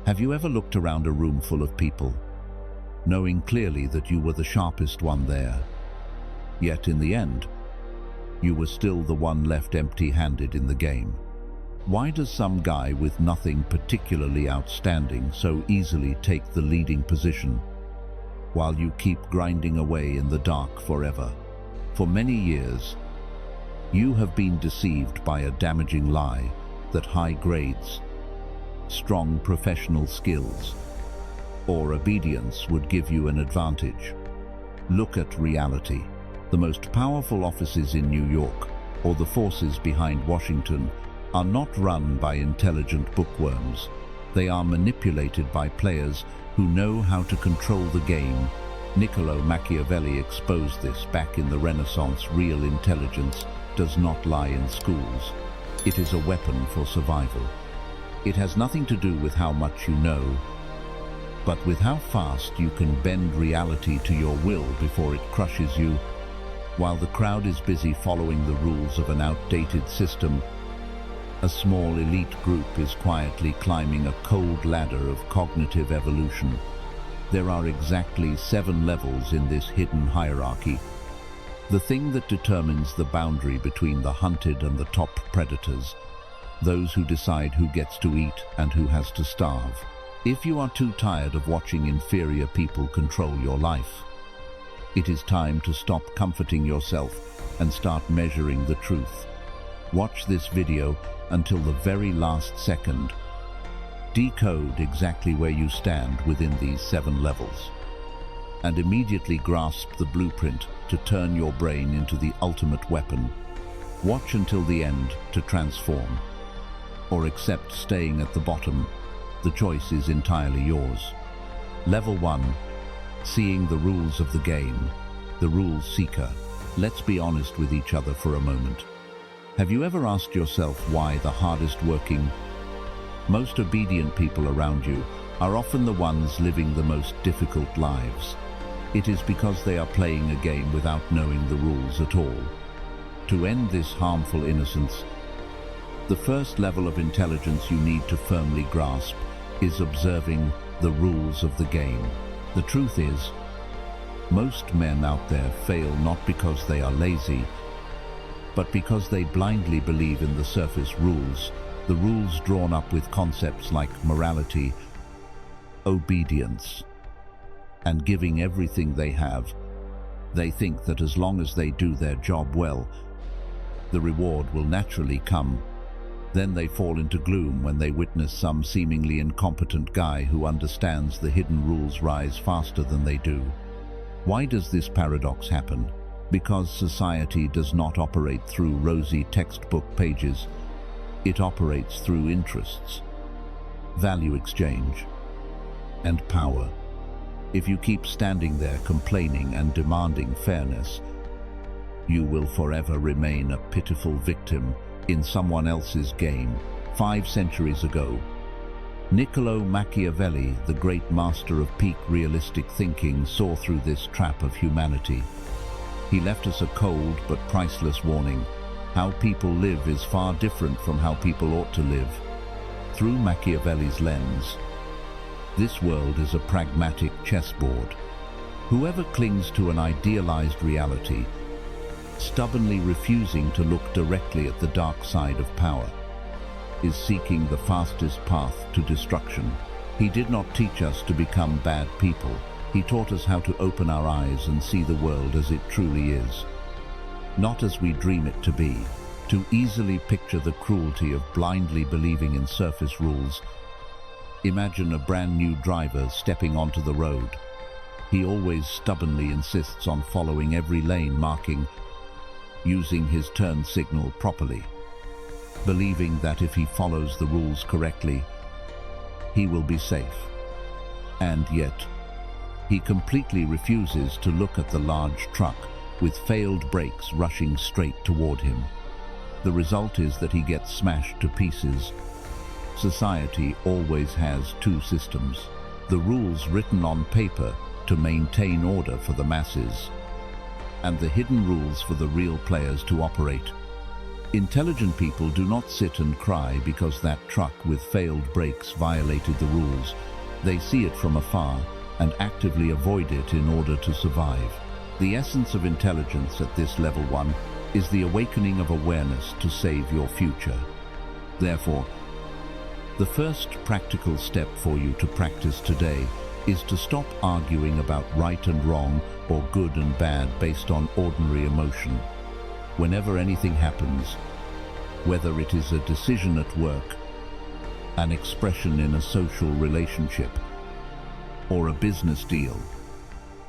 Have you ever looked around a room full of people, knowing clearly that you were the sharpest one there? Yet in the end, you were still the one left empty-handed in the game. Why does some guy with nothing particularly outstanding so easily take the leading position, while you keep grinding away in the dark forever? For many years, you have been deceived by a damaging lie that high grades, strong professional skills, or obedience would give you an advantage. Look at reality. The most powerful offices in New York, or the forces behind Washington, are not run by intelligent bookworms. They are manipulated by players who know how to control the game. Niccolo Machiavelli exposed this back in the Renaissance. Real intelligence does not lie in schools. It is a weapon for survival. It has nothing to do with how much you know, but with how fast you can bend reality to your will before it crushes you. While the crowd is busy following the rules of an outdated system, a small elite group is quietly climbing a cold ladder of cognitive evolution. There are exactly 7 levels in this hidden hierarchy. The thing that determines the boundary between the hunted and the top predators, those who decide who gets to eat and who has to starve. If you are too tired of watching inferior people control your life, it is time to stop comforting yourself and start measuring the truth. Watch this video until the very last second. Decode exactly where you stand within these 7 levels, and immediately grasp the blueprint to turn your brain into the ultimate weapon. Watch until the end to transform, or accept staying at the bottom. The choice is entirely yours. Level 1. Seeing the rules of the game. The rules seeker. Let's be honest with each other for a moment. Have you ever asked yourself why the hardest working, most obedient people around you are often the ones living the most difficult lives? It is because they are playing a game without knowing the rules at all. To end this harmful innocence, the first level of intelligence you need to firmly grasp is observing the rules of the game. The truth is, most men out there fail not because they are lazy, but because they blindly believe in the surface rules, the rules drawn up with concepts like morality, obedience, and giving everything they have. They think that as long as they do their job well, the reward will naturally come. Then they fall into gloom when they witness some seemingly incompetent guy who understands the hidden rules rise faster than they do. Why does this paradox happen? Because society does not operate through rosy textbook pages. It operates through interests, value exchange, and power. If you keep standing there complaining and demanding fairness, you will forever remain a pitiful victim in someone else's game. 5 centuries ago, Niccolo Machiavelli, the great master of peak realistic thinking, saw through this trap of humanity. He left us a cold but priceless warning. How people live is far different from how people ought to live. Through Machiavelli's lens, this world is a pragmatic chessboard. Whoever clings to an idealized reality, stubbornly refusing to look directly at the dark side of power, is seeking the fastest path to destruction. He did not teach us to become bad people. He taught us how to open our eyes and see the world as it truly is, not as we dream it to be. To easily picture the cruelty of blindly believing in surface rules, imagine a brand new driver stepping onto the road. He always stubbornly insists on following every lane marking, using his turn signal properly, believing that if he follows the rules correctly, he will be safe. And yet, he completely refuses to look at the large truck with failed brakes rushing straight toward him. The result is that he gets smashed to pieces. Society always has 2 systems: the rules written on paper to maintain order for the masses, and the hidden rules for the real players to operate. Intelligent people do not sit and cry because that truck with failed brakes violated the rules. They see it from afar and actively avoid it in order to survive. The essence of intelligence at this level 1 is the awakening of awareness to save your future. Therefore, the first practical step for you to practice today is to stop arguing about right and wrong or good and bad based on ordinary emotion. Whenever anything happens, whether it is a decision at work, an expression in a social relationship, or a business deal,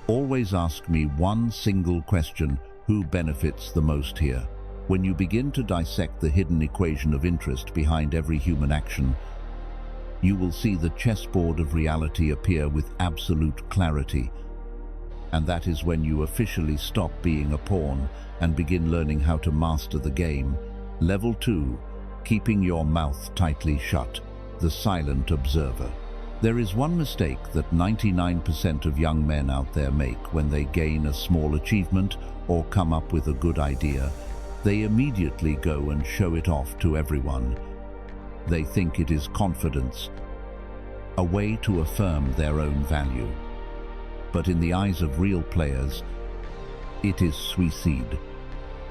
always ask me one single question: who benefits the most here? When you begin to dissect the hidden equation of interest behind every human action, you will see the chessboard of reality appear with absolute clarity. And that is when you officially stop being a pawn and begin learning how to master the game. Level 2, keeping your mouth tightly shut, the silent observer. There is one mistake that 99% of young men out there make when they gain a small achievement or come up with a good idea. They immediately go and show it off to everyone. They think it is confidence, a way to affirm their own value. But in the eyes of real players, it is suicide.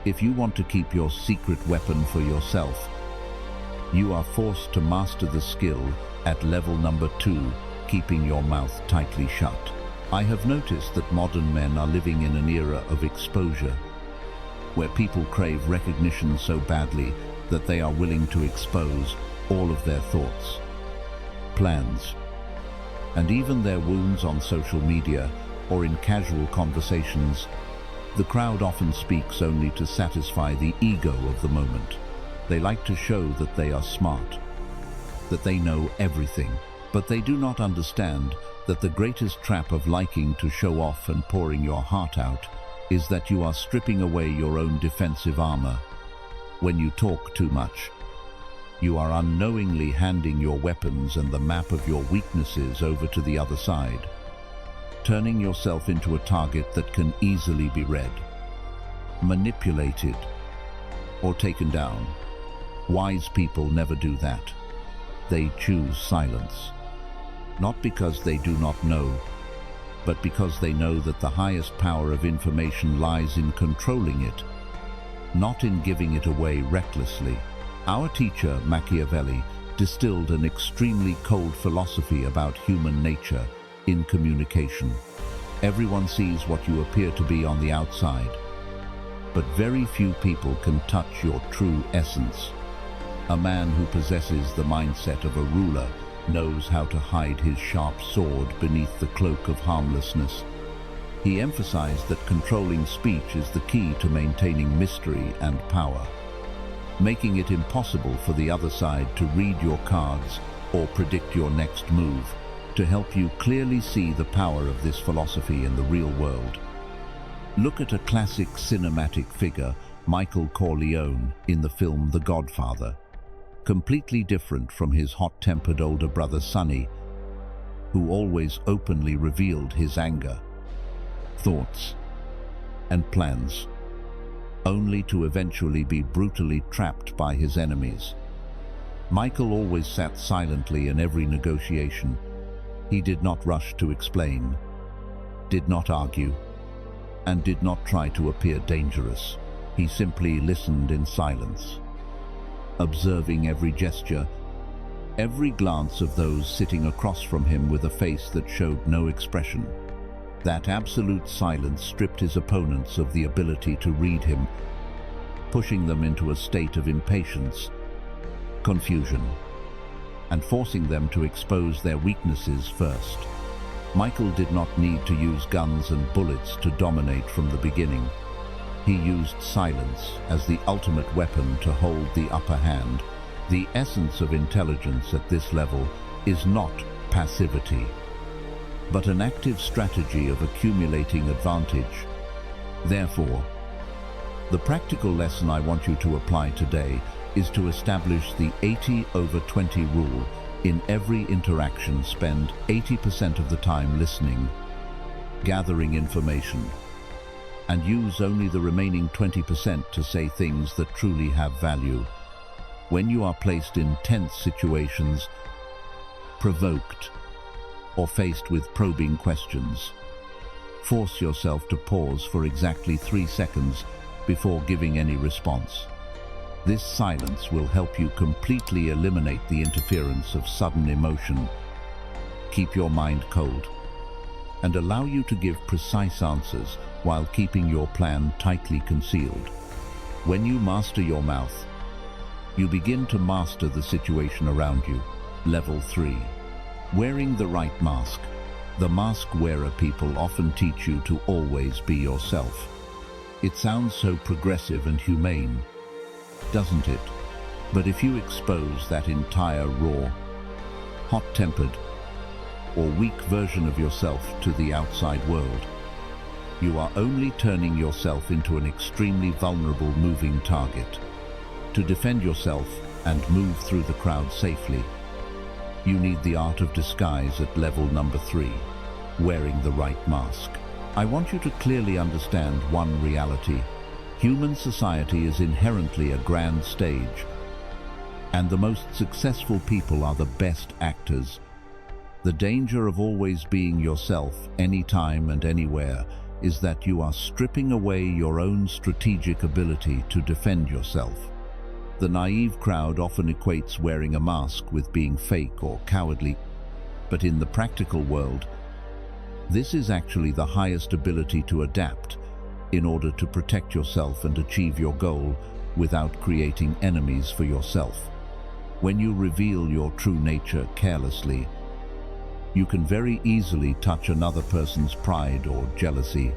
If you want to keep your secret weapon for yourself, you are forced to master the skill at level number 2, keeping your mouth tightly shut. I have noticed that modern men are living in an era of exposure, where people crave recognition so badly that they are willing to expose all of their thoughts, plans, and even their wounds on social media or in casual conversations. The crowd often speaks only to satisfy the ego of the moment. They like to show that they are smart, that they know everything, but they do not understand that the greatest trap of liking to show off and pouring your heart out is that you are stripping away your own defensive armor. When you talk too much, you are unknowingly handing your weapons and the map of your weaknesses over to the other side, turning yourself into a target that can easily be read, manipulated, or taken down. Wise people never do that. They choose silence, not because they do not know, but because they know that the highest power of information lies in controlling it, not in giving it away recklessly. Our teacher, Machiavelli, distilled an extremely cold philosophy about human nature in communication. Everyone sees what you appear to be on the outside, but very few people can touch your true essence. A man who possesses the mindset of a ruler knows how to hide his sharp sword beneath the cloak of harmlessness. He emphasized that controlling speech is the key to maintaining mystery and power, making it impossible for the other side to read your cards or predict your next move. To help you clearly see the power of this philosophy in the real world, look at a classic cinematic figure, Michael Corleone, in the film The Godfather. Completely different from his hot-tempered older brother Sonny, who always openly revealed his anger, thoughts, and plans, only to eventually be brutally trapped by his enemies. Michael always sat silently in every negotiation. He did not rush to explain, did not argue, and did not try to appear dangerous. He simply listened in silence, observing every gesture, every glance of those sitting across from him with a face that showed no expression. That absolute silence stripped his opponents of the ability to read him, pushing them into a state of impatience, confusion, and forcing them to expose their weaknesses first. Michael did not need to use guns and bullets to dominate from the beginning. He used silence as the ultimate weapon to hold the upper hand. The essence of intelligence at this level is not passivity, but an active strategy of accumulating advantage. Therefore, the practical lesson I want you to apply today is to establish the 80/20 rule. In every interaction, spend 80% of the time listening, gathering information, and use only the remaining 20% to say things that truly have value. When you are placed in tense situations, provoked, or faced with probing questions, force yourself to pause for exactly 3 seconds before giving any response. This silence will help you completely eliminate the interference of sudden emotion, keep your mind cold, and allow you to give precise answers while keeping your plan tightly concealed. When you master your mouth, you begin to master the situation around you. Level 3. Wearing the right mask. The mask wearer people often teach you to always be yourself. It sounds so progressive and humane, doesn't it? But if you expose that entire raw, hot-tempered, or weak version of yourself to the outside world, you are only turning yourself into an extremely vulnerable moving target. To defend yourself and move through the crowd safely, you need the art of disguise at level number 3, wearing the right mask. I want you to clearly understand one reality. Human society is inherently a grand stage, and the most successful people are the best actors. The danger of always being yourself, anytime and anywhere, is that you are stripping away your own strategic ability to defend yourself. The naive crowd often equates wearing a mask with being fake or cowardly, but in the practical world, this is actually the highest ability to adapt in order to protect yourself and achieve your goal without creating enemies for yourself. When you reveal your true nature carelessly, you can very easily touch another person's pride or jealousy.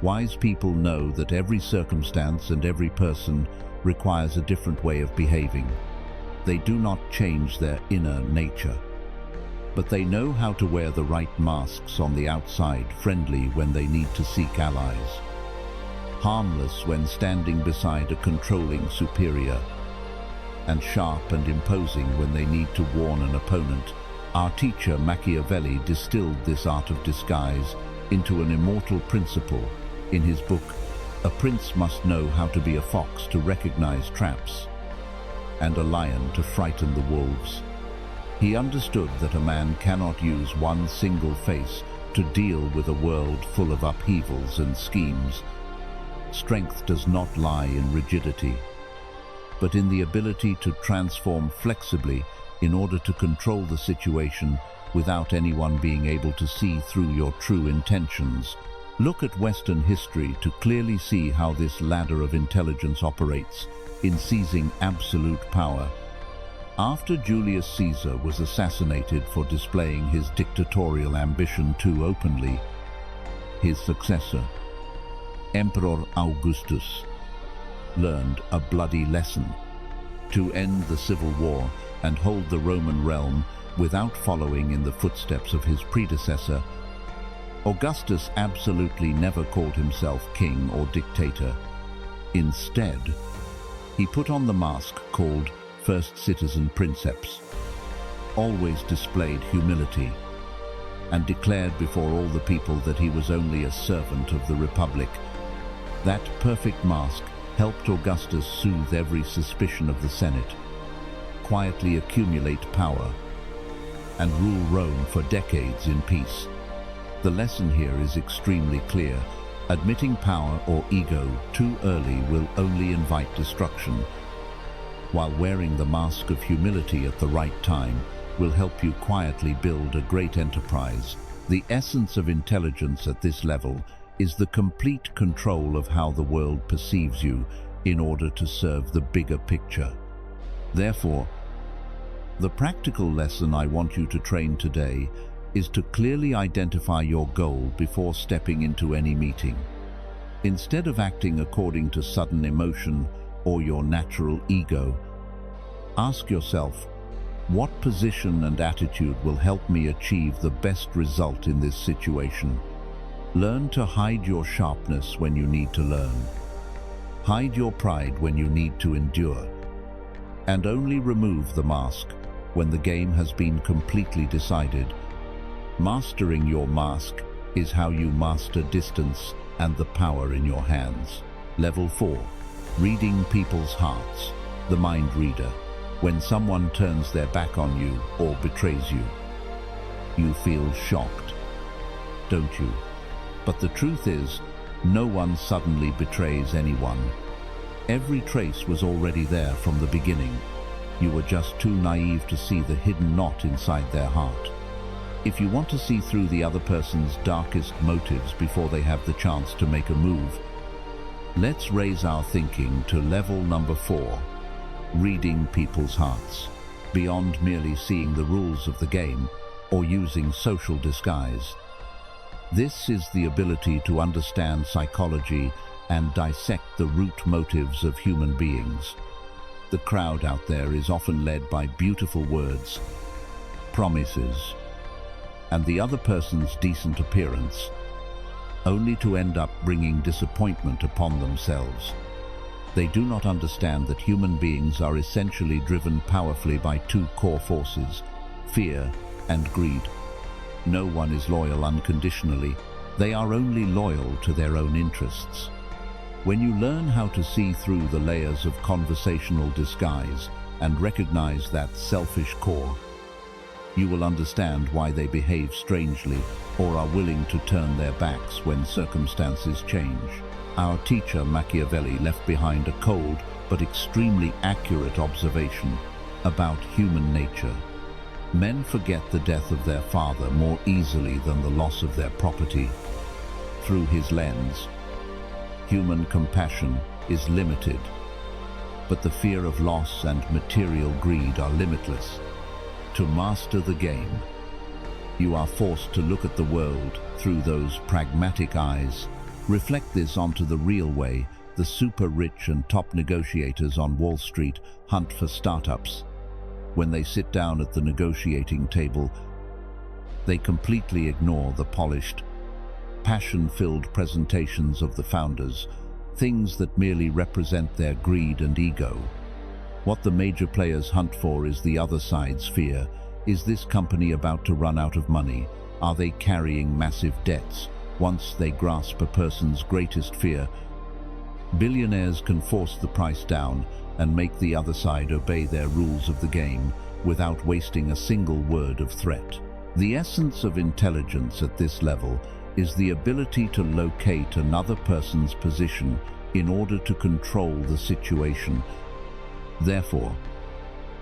Wise people know that every circumstance and every person requires a different way of behaving. They do not change their inner nature, but they know how to wear the right masks on the outside, friendly when they need to seek allies, harmless when standing beside a controlling superior, and sharp and imposing when they need to warn an opponent. Our teacher Machiavelli distilled this art of disguise into an immortal principle in his book, A Prince Must Know How to Be a Fox to Recognize Traps, and a Lion to Frighten the Wolves. He understood that a man cannot use one single face to deal with a world full of upheavals and schemes. Strength does not lie in rigidity, but in the ability to transform flexibly in order to control the situation without anyone being able to see through your true intentions. Look at Western history to clearly see how this ladder of intelligence operates in seizing absolute power. After Julius Caesar was assassinated for displaying his dictatorial ambition too openly, his successor, Emperor Augustus, learned a bloody lesson. To end the civil war and hold the Roman realm without following in the footsteps of his predecessor, Augustus absolutely never called himself king or dictator. Instead, he put on the mask called First Citizen Princeps, always displayed humility, and declared before all the people that he was only a servant of the Republic. That perfect mask helped Augustus soothe every suspicion of the Senate, quietly accumulate power, and rule Rome for decades in peace. The lesson here is extremely clear. Admitting power or ego too early will only invite destruction, while wearing the mask of humility at the right time will help you quietly build a great enterprise. The essence of intelligence at this level is the complete control of how the world perceives you in order to serve the bigger picture. Therefore, the practical lesson I want you to train today is to clearly identify your goal before stepping into any meeting. Instead of acting according to sudden emotion or your natural ego, ask yourself, what position and attitude will help me achieve the best result in this situation? Learn to hide your sharpness when you need to learn. Hide your pride when you need to endure. And only remove the mask when the game has been completely decided. Mastering your mask is how you master distance and the power in your hands. Level 4. Reading people's hearts. The mind reader. When someone turns their back on you or betrays you, you feel shocked, don't you? But the truth is, no one suddenly betrays anyone. Every trace was already there from the beginning. You were just too naive to see the hidden knot inside their heart. If you want to see through the other person's darkest motives before they have the chance to make a move, let's raise our thinking to level number 4. Reading people's hearts. Beyond merely seeing the rules of the game or using social disguise, this is the ability to understand psychology and dissect the root motives of human beings. The crowd out there is often led by beautiful words, promises, and the other person's decent appearance, only to end up bringing disappointment upon themselves. They do not understand that human beings are essentially driven powerfully by two core forces, fear and greed. No one is loyal unconditionally. They are only loyal to their own interests. When you learn how to see through the layers of conversational disguise and recognize that selfish core, you will understand why they behave strangely or are willing to turn their backs when circumstances change. Our teacher Machiavelli left behind a cold but extremely accurate observation about human nature. Men forget the death of their father more easily than the loss of their property. Through his lens, human compassion is limited, but the fear of loss and material greed are limitless. To master the game, you are forced to look at the world through those pragmatic eyes. Reflect this onto the real way. The super rich and top negotiators on Wall Street hunt for startups. When they sit down at the negotiating table, they completely ignore the polished, passion-filled presentations of the founders, things that merely represent their greed and ego. What the major players hunt for is the other side's fear. Is this company about to run out of money? Are they carrying massive debts? Once they grasp a person's greatest fear, billionaires can force the price down and make the other side obey their rules of the game without wasting a single word of threat. The essence of intelligence at this level is the ability to locate another person's position in order to control the situation. Therefore,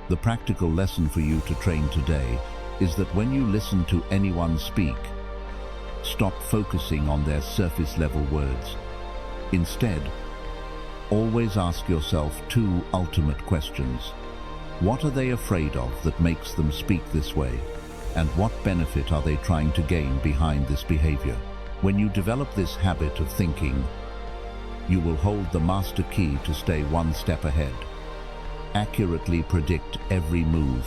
the practical lesson for you to train today is that when you listen to anyone speak, stop focusing on their surface-level words. Instead, always ask yourself two ultimate questions. What are they afraid of that makes them speak this way? And what benefit are they trying to gain behind this behavior? When you develop this habit of thinking, you will hold the master key to stay one step ahead, accurately predict every move,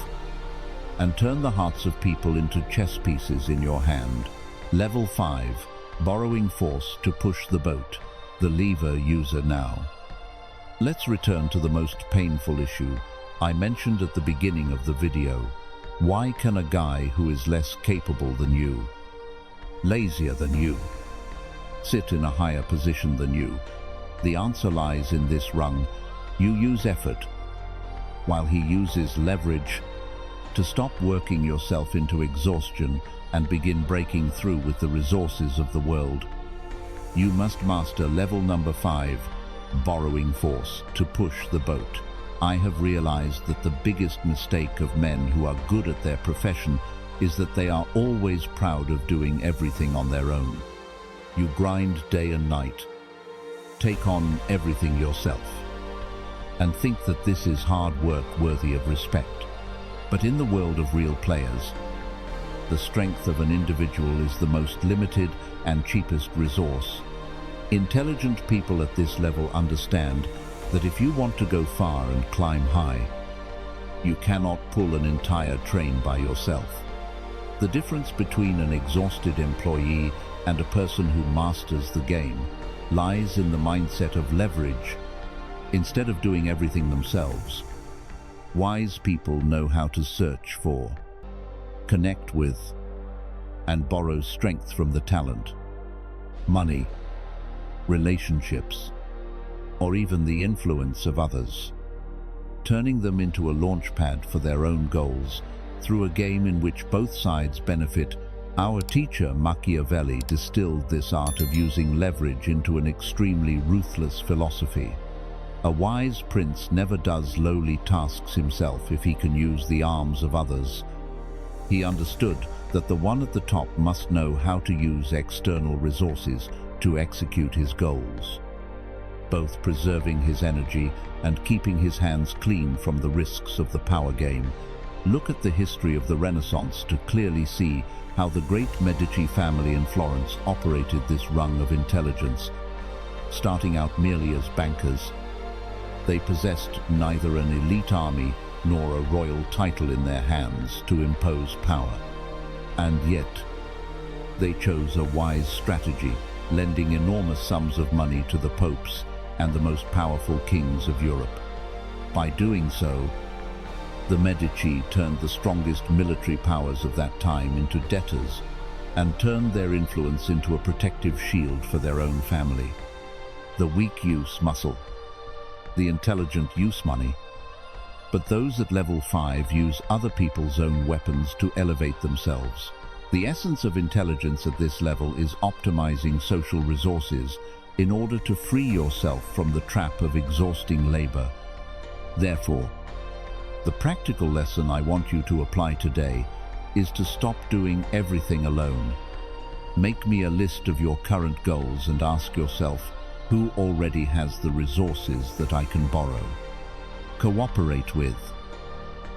and turn the hearts of people into chess pieces in your hand. Level 5. Borrowing force to push the boat. The lever user now. Let's return to the most painful issue I mentioned at the beginning of the video. Why can a guy who is less capable than you, lazier than you, sit in a higher position than you? The answer lies in this rung. You use effort, while he uses leverage. To stop working yourself into exhaustion and begin breaking through with the resources of the world, you must master level number 5, borrowing force to push the boat. I have realized that the biggest mistake of men who are good at their profession is that they are always proud of doing everything on their own. You grind day and night, take on everything yourself, and think that this is hard work worthy of respect. But in the world of real players, the strength of an individual is the most limited and cheapest resource. Intelligent people at this level understand that if you want to go far and climb high, you cannot pull an entire train by yourself. The difference between an exhausted employee and a person who masters the game lies in the mindset of leverage. Instead of doing everything themselves, wise people know how to search for, connect with, and borrow strength from the talent, money, relationships, or even the influence of others, turning them into a launchpad for their own goals through a game in which both sides benefit. Our teacher Machiavelli distilled this art of using leverage into an extremely ruthless philosophy. A wise prince never does lowly tasks himself if he can use the arms of others. He understood that the one at the top must know how to use external resources to execute his goals, both preserving his energy and keeping his hands clean from the risks of the power game. Look at the history of the Renaissance to clearly see how the great Medici family in Florence operated this rung of intelligence. Starting out merely as bankers, they possessed neither an elite army nor a royal title in their hands to impose power. And yet, they chose a wise strategy, lending enormous sums of money to the popes and the most powerful kings of Europe. By doing so, the Medici turned the strongest military powers of that time into debtors and turned their influence into a protective shield for their own family. The weak use muscle, the intelligent use money, but those at level 5 use other people's own weapons to elevate themselves. The essence of intelligence at this level is optimizing social resources in order to free yourself from the trap of exhausting labor. Therefore, the practical lesson I want you to apply today is to stop doing everything alone. Make me a list of your current goals and ask yourself, who already has the resources that I can borrow, cooperate with,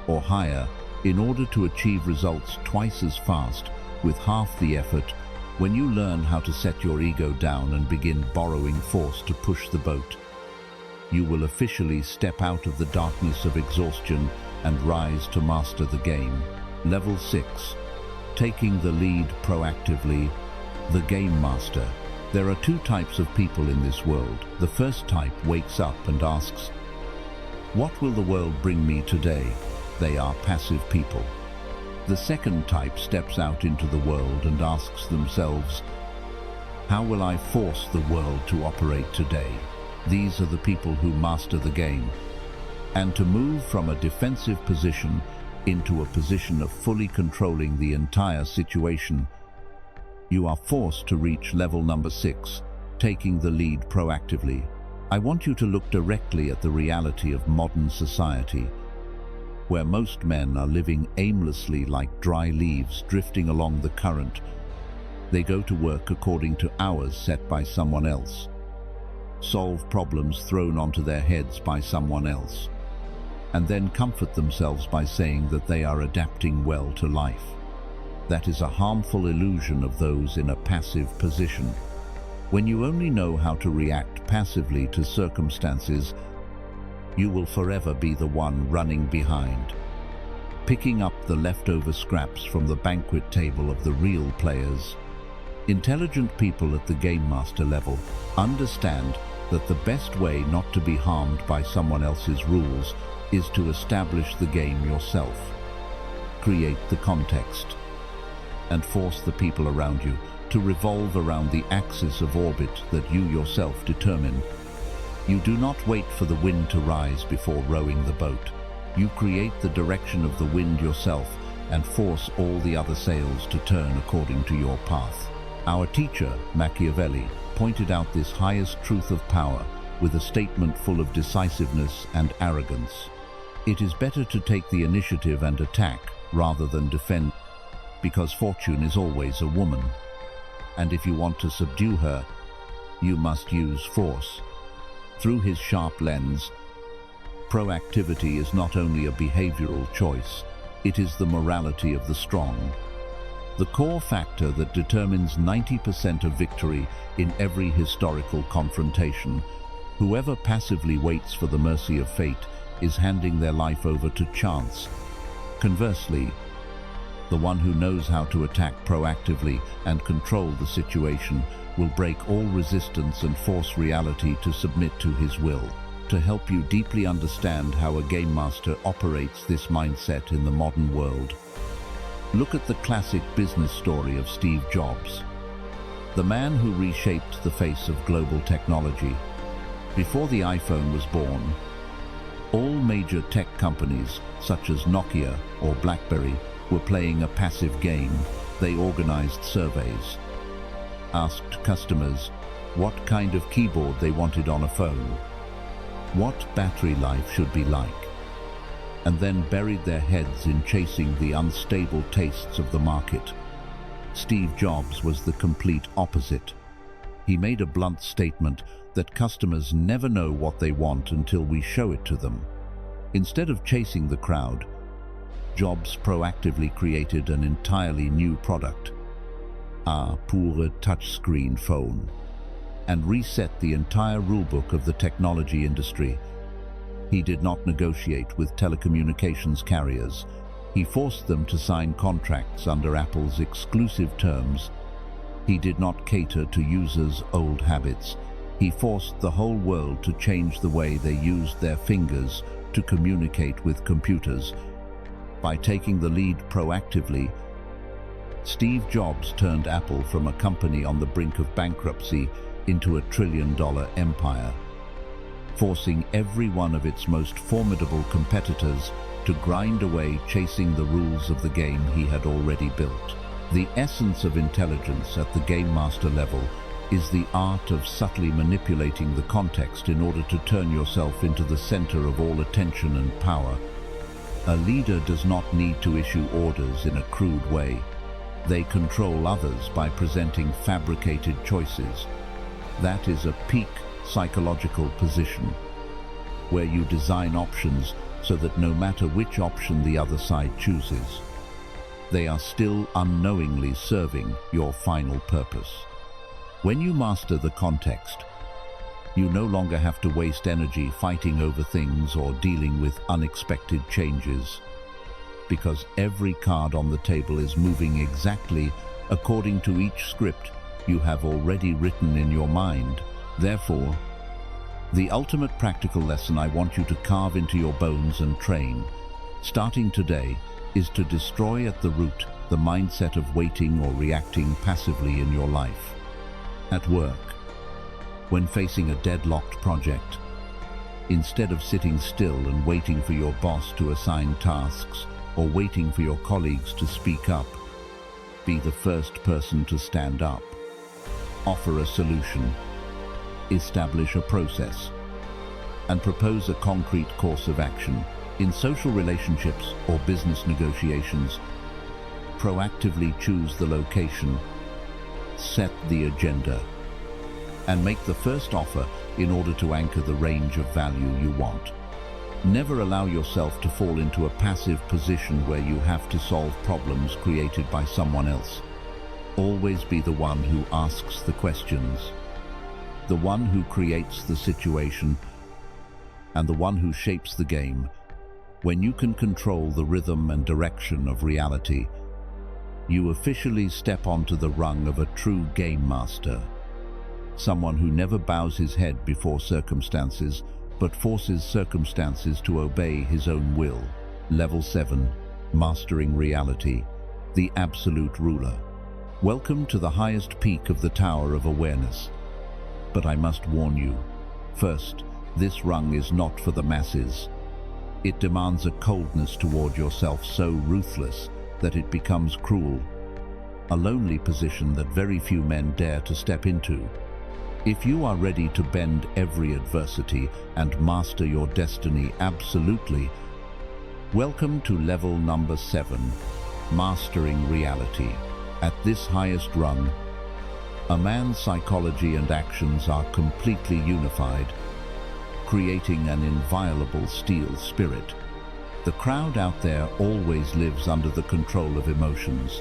or hire in order to achieve results twice as fast with half the effort? When you learn how to set your ego down and begin borrowing force to push the boat, you will officially step out of the darkness of exhaustion and rise to master the game. Level 6. Taking the lead proactively. The Game Master. There are two types of people in this world. The first type wakes up and asks, "What will the world bring me today?" They are passive people. The second type steps out into the world and asks themselves, "How will I force the world to operate today?" These are the people who master the game. And to move from a defensive position into a position of fully controlling the entire situation, you are forced to reach level number 6, taking the lead proactively. I want you to look directly at the reality of modern society, where most men are living aimlessly like dry leaves drifting along the current. They go to work according to hours set by someone else, solve problems thrown onto their heads by someone else, and then comfort themselves by saying that they are adapting well to life. That is a harmful illusion of those in a passive position. When you only know how to react passively to circumstances, you will forever be the one running behind, picking up the leftover scraps from the banquet table of the real players. Intelligent people at the Game Master level understand that the best way not to be harmed by someone else's rules is to establish the game yourself, create the context, and force the people around you to revolve around the axis of orbit that you yourself determine. You do not wait for the wind to rise before rowing the boat. You create the direction of the wind yourself and force all the other sails to turn according to your path. Our teacher, Machiavelli, pointed out this highest truth of power with a statement full of decisiveness and arrogance. It is better to take the initiative and attack rather than defend, because fortune is always a woman, and if you want to subdue her, you must use force. Through his sharp lens, proactivity is not only a behavioral choice, it is the morality of the strong. The core factor that determines 90% of victory in every historical confrontation. Whoever passively waits for the mercy of fate is handing their life over to chance. Conversely, the one who knows how to attack proactively and control the situation will break all resistance and force reality to submit to his will. To help you deeply understand how a game master operates this mindset in the modern world, look at the classic business story of Steve Jobs. the man who reshaped the face of global technology. Before the iPhone was born, all major tech companies, such as Nokia or BlackBerry, were playing a passive game. They organized surveys, asked customers what kind of keyboard they wanted on a phone, what battery life should be like, and then buried their heads in chasing the unstable tastes of the market. Steve Jobs was the complete opposite. He made a blunt statement that customers never know what they want until we show it to them. Instead of chasing the crowd, Jobs proactively created an entirely new product, a pure touchscreen phone, and reset the entire rulebook of the technology industry. He did not negotiate with telecommunications carriers. He forced them to sign contracts under Apple's exclusive terms. He did not cater to users' old habits. He forced the whole world to change the way they used their fingers to communicate with computers. By taking the lead proactively, Steve Jobs turned Apple from a company on the brink of bankruptcy into a trillion-dollar empire, forcing every one of its most formidable competitors to grind away chasing the rules of the game he had already built. The essence of intelligence at the game master level is the art of subtly manipulating the context in order to turn yourself into the center of all attention and power. A leader does not need to issue orders in a crude way. They control others by presenting fabricated choices. That is a peak psychological position, where you design options so that no matter which option the other side chooses, they are still unknowingly serving your final purpose. When you master the context, you no longer have to waste energy fighting over things or dealing with unexpected changes, because every card on the table is moving exactly according to each script you have already written in your mind. Therefore, the ultimate practical lesson I want you to carve into your bones and train, starting today, is to destroy at the root the mindset of waiting or reacting passively in your life. At work, when facing a deadlocked project, instead of sitting still and waiting for your boss to assign tasks or waiting for your colleagues to speak up, be the first person to stand up. Offer a solution, establish a process, and propose a concrete course of action. In social relationships or business negotiations, proactively choose the location, set the agenda, and make the first offer in order to anchor the range of value you want. Never allow yourself to fall into a passive position where you have to solve problems created by someone else. Always be the one who asks the questions, the one who creates the situation, and the one who shapes the game. When you can control the rhythm and direction of reality, you officially step onto the rung of a true game master. Someone who never bows his head before circumstances, but forces circumstances to obey his own will. Level 7, Mastering Reality, the Absolute Ruler. Welcome to the highest peak of the Tower of Awareness. But I must warn you, first, this rung is not for the masses. It demands a coldness toward yourself so ruthless that it becomes cruel, a lonely position that very few men dare to step into. If you are ready to bend every adversity and master your destiny absolutely, welcome to level number 7, Mastering Reality. At this highest rung, a man's psychology and actions are completely unified, creating an inviolable steel spirit. The crowd out there always lives under the control of emotions.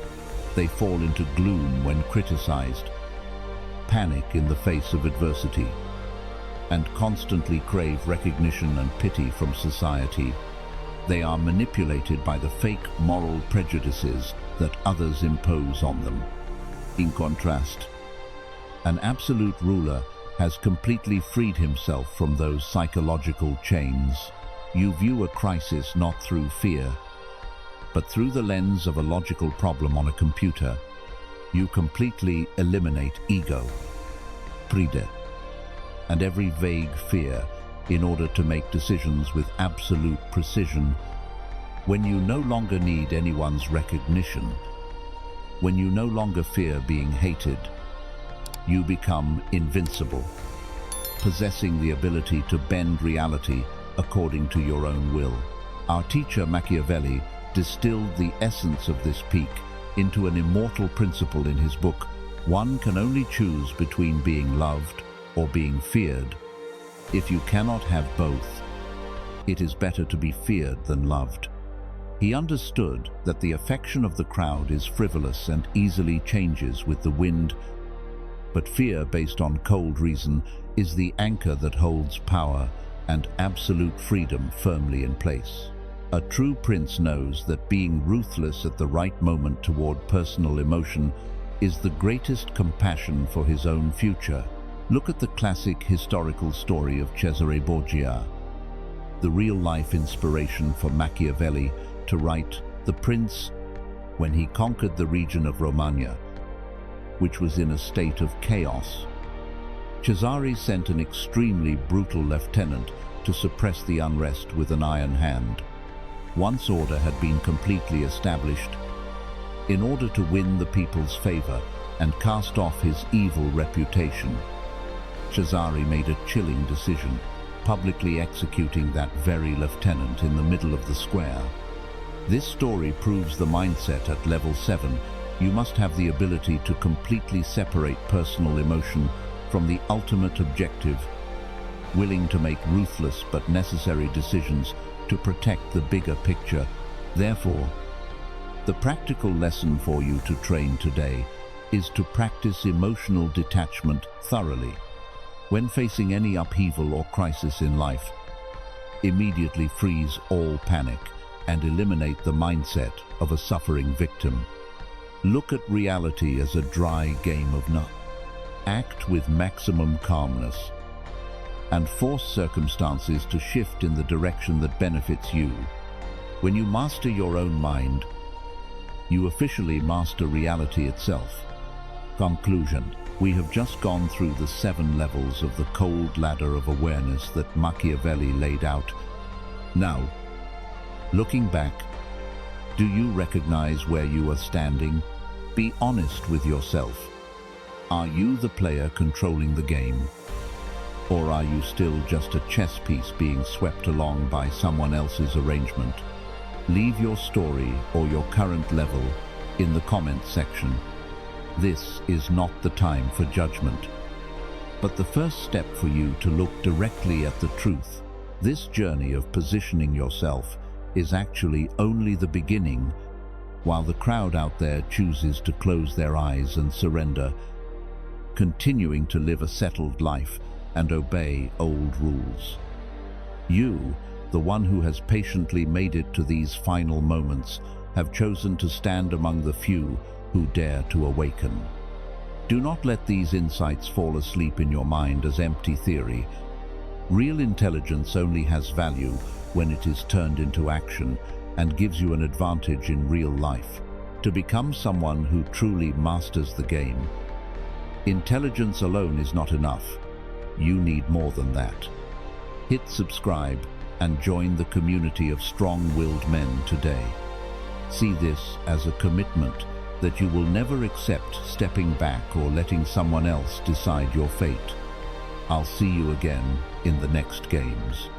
They fall into gloom when criticized, panic in the face of adversity, and constantly crave recognition and pity from society. They are manipulated by the fake moral prejudices that others impose on them. In contrast, an absolute ruler has completely freed himself from those psychological chains. You view a crisis not through fear, but through the lens of a logical problem on a computer. You completely eliminate ego, pride, and every vague fear in order to make decisions with absolute precision. When you no longer need anyone's recognition, when you no longer fear being hated, you become invincible, possessing the ability to bend reality according to your own will. Our teacher Machiavelli distilled the essence of this peak into an immortal principle in his book, "One can only choose between being loved or being feared. If you cannot have both, it is better to be feared than loved." He understood that the affection of the crowd is frivolous and easily changes with the wind, but fear based on cold reason is the anchor that holds power and absolute freedom firmly in place. A true prince knows that being ruthless at the right moment toward personal emotion is the greatest compassion for his own future. Look at the classic historical story of Cesare Borgia, the real-life inspiration for Machiavelli to write The Prince when he conquered the region of Romagna, which was in a state of chaos. Cesare sent an extremely brutal lieutenant to suppress the unrest with an iron hand. Once order had been completely established, in order to win the people's favor and cast off his evil reputation, Cesare made a chilling decision, publicly executing that very lieutenant in the middle of the square. This story proves the mindset at level 7. You must have the ability to completely separate personal emotion from the ultimate objective, willing to make ruthless but necessary decisions to protect the bigger picture. Therefore, the practical lesson for you to train today is to practice emotional detachment thoroughly. When facing any upheaval or crisis in life, immediately freeze all panic and eliminate the mindset of a suffering victim. Look at reality as a dry game of nuts. Act with maximum calmness and force circumstances to shift in the direction that benefits you. When you master your own mind, you officially master reality itself. Conclusion. We have just gone through the 7 levels of the cold ladder of awareness that Machiavelli laid out. Now, looking back, do you recognize where you are standing? Be honest with yourself. Are you the player controlling the game? Or are you still just a chess piece being swept along by someone else's arrangement? Leave your story or your current level in the comments section. This is not the time for judgment, but the first step for you to look directly at the truth. This journey of positioning yourself is actually only the beginning, while the crowd out there chooses to close their eyes and surrender, continuing to live a settled life and obey old rules. You, the one who has patiently made it to these final moments, have chosen to stand among the few who dare to awaken. Do not let these insights fall asleep in your mind as empty theory. Real intelligence only has value when it is turned into action and gives you an advantage in real life. To become someone who truly masters the game, intelligence alone is not enough. You need more than that. Hit subscribe and join the community of strong-willed men today. See this as a commitment that you will never accept stepping back or letting someone else decide your fate. I'll see you again in the next games.